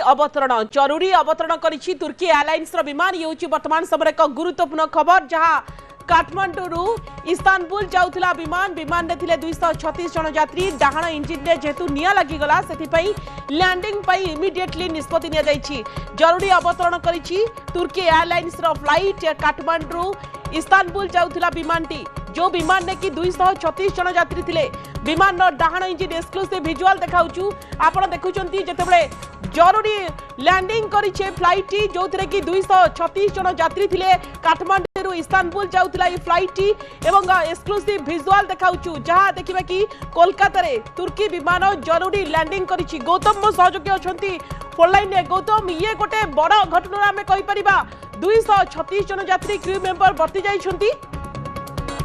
जरूरी अवतरण करिछि तुर्की एयरलाइंस विमान। ये हूँ वर्तमान समय एक गुरुत्वपूर्ण खबर जहां काठमांडू इस्तानबुल जाउथला विमान में थिले 236 जन यात्री। डाहाण इंजिन रे जेतु निया लागिगला सेथिपई लैंडिंग पई इमिडिएटली निष्पत्ति निया जाइछि। जरूरी अवतरण करिछि तुर्की एयरलाइंस फ्लाइट काठमांडू इस्तानबुल जाउथला विमानटी जो विमान ने कि 236 जन यात्री थिले। विमान डाहाण इंजिन एक्सक्लूसिव विजुअल देखाउछु आपण देखुचंती जेतेबेले जरूरी लैंडिंग करिछे फ्लाइट टी जो थरे कि 236 जन यात्री थिले। काठमांडू इस्तानबुल जाउथला ई फ्लाइट टी एवं एक्सक्लूसिव विजुअल देखाउछु जहां देखिबा कि कोलकाता रे तुर्की विमान जरूरी लैंडिंग करिछि। गौतम मो सहयोगी अछंती फोन लाइन रे। गौतम ये गोटे बड़ घटना आमे कहि परिबा 236 जन यात्री क्रू मेंबर बर्ती जाइछंती।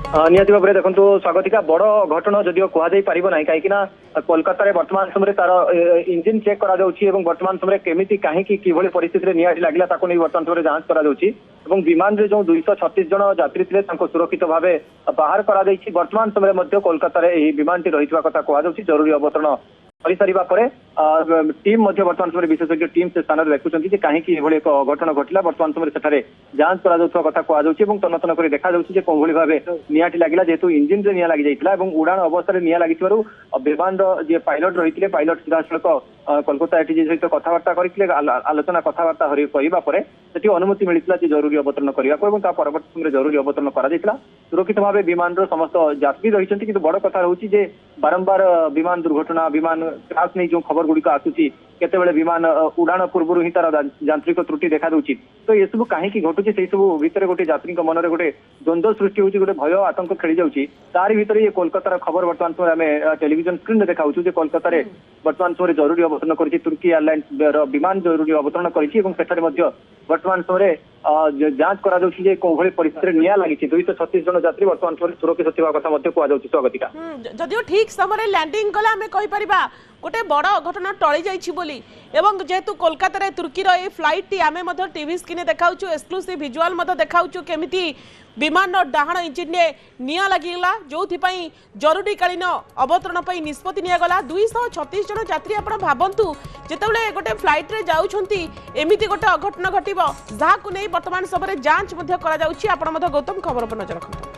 निहाती भाव में देखो स्वागतिका बड़ घटना जदिव कहुई पार ना कहीं कोलकाता वर्तमान समय तार इंजिन चेक करा वर्तमान समय केमी कहीं परिस्थिति निहाती लगे वर्तमान समय जांच करा विमान रे जो 236 जन यात्री थे सुरक्षित भाव बाहर करा वर्तमान समय कोलकाता विमान टी रही कथा कहुई। जरूरी अवतरण कर सारा टीम वर्तमान समय विशेषज्ञ टीम से स्थान देखुं कहीं एक घटना घटला। वर्तमान समय से जांच कथा कहुई तन्न कर देखा कौन भाव निहाटी लगे जेहेतु इंजिन से निया लगी जाइए उड़ान अवस्था निया लगी विमान जी पायलट रही है पायलट सीधा सड़क कोलकाता एटी सहित कथबार्ता करते आलोचना कथबार्ता करने से अनुमति मिलता जरूरी अवतरण करने परवर्त समय जरूरी अवतरण कर सुरक्षित भाव विमान समस्त यात्री रही कि बड़ कथा रोचे बारंबार विमान दुर्घटना विमान क्रैश नहीं जो खबर गुड़िक आसूची केतेबेले विमान उड़ान पूर्व ही तार यांत्रिक त्रुटि देखा दूची तो ये सब कहीं घटुची से सब भितर गोटे यात्री मन में गोटे द्वंद्व सृष्टि होती गोटे भय आतंक खेली जाऊँगी तार भीतर ये कोलकातार खबर वर्तमान समय आम टेलीविजन स्क्रीन में देखा कोलकाता वर्तमान समय जरूरी अवतरण कर तुर्की एयरलाइंस विमान जरूरी अवतरण कर वर्तमान समय जांच करा कौन परिस्थिति निया लगी 236 जन यात्री वर्तमान समय सुरक्षित थिबा कथा कहु। स्वागतिका जदियो ठीक समय लैंडिंग कला आमे कहि परिबा गोटे बड़ घटना टळी जाइछि बोली एवं जेतु कोलकाता रे तुर्की रो ए फ्लाइट टी आमे मध टीवी स्क्रीन देखाउछु एक्सक्लूसिव विजुअल मध देखाउछु केमिति विमान डाहाण इंजिन ने निया लागिगला जोथि पई जरूरी कालीन अवतरण पई निष्पत्ति निया गला। 236 जन यात्री आपण भाबंतु जेतेबेले गोटे फ्लाइट रे जाउछंती एमिति गोटे अघटना घटिबो जाहाकु नै वर्तमान समय जांच मध्य करा जाउछि। आपण मध गौतम खबर पर नजर रखंतु।